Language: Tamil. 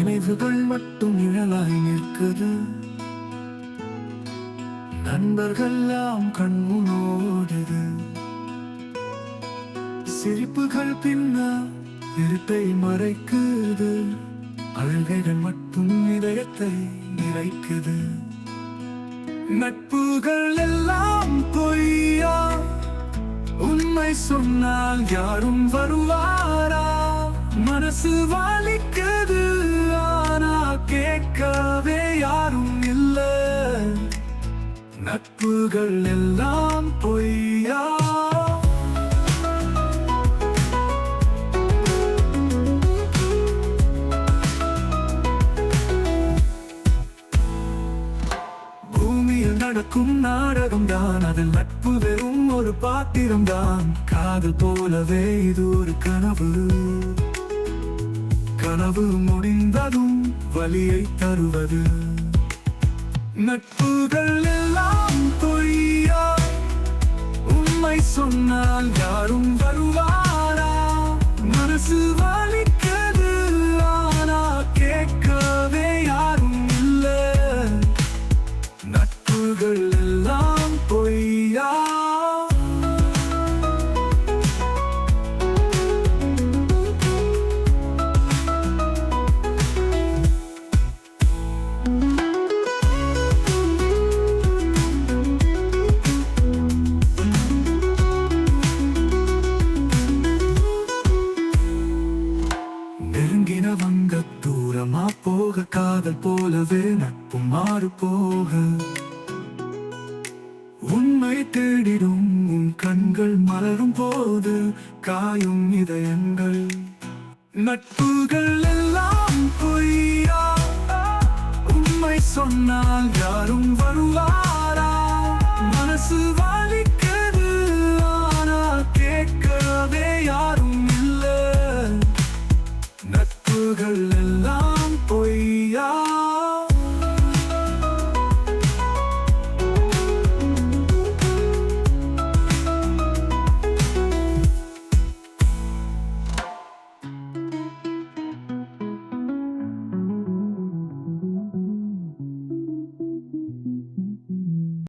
நினைவுகள் மட்டும் நிழலாய் நிற்குது. நண்பர்கள்லாம் கண்முனோடுது. சிரிப்புகள் பின்ன இருட்டை மறைக்குது. அழுகைகள் மட்டும் இதயத்தை நிறைக்குது. நட்புகள் எல்லாம் பொய்யா, உண்மை சொன்னால் யாரும் வருவாரா? மனசு வலிக்குது, ஆனா கேட்கவே யாரும் இல்ல. நட்புகள் எல்லாம் பொய்யா. பூமியில் நடக்கும் நாடகம்தான், அதில் நட்பு வெறும் ஒரு பாத்திரம்தான். காதல் போலவே இது ஒரு கனவு. கனவு முடிந்ததும் வலியை தருவது. நட்புகள் எல்லாம் பொய்யா, உண்மை சொன்னால் யாரும் வருவாரா? மனசு வலிக்குது, ஆனா கேட்கவே யாரும் இல்ல. நட்புகள் எல்லாம் பொய்யா. நெருங்கினவங்க தூரமா போக, காதல் போலவே நட்பு மாறு போக. உண்மை தேடிடும் உன் கண்கள் மலரும் போது காயும் இதயங்கள். நட்புகள் எல்லாம் பொய்யா, உண்மை சொன்னால் யாரும் வருவாரா? மனசு வலிக்குது, ஆனா கேட்கவே யாரும் இல்ல. நட்புகள் எல்லாம் பொய்.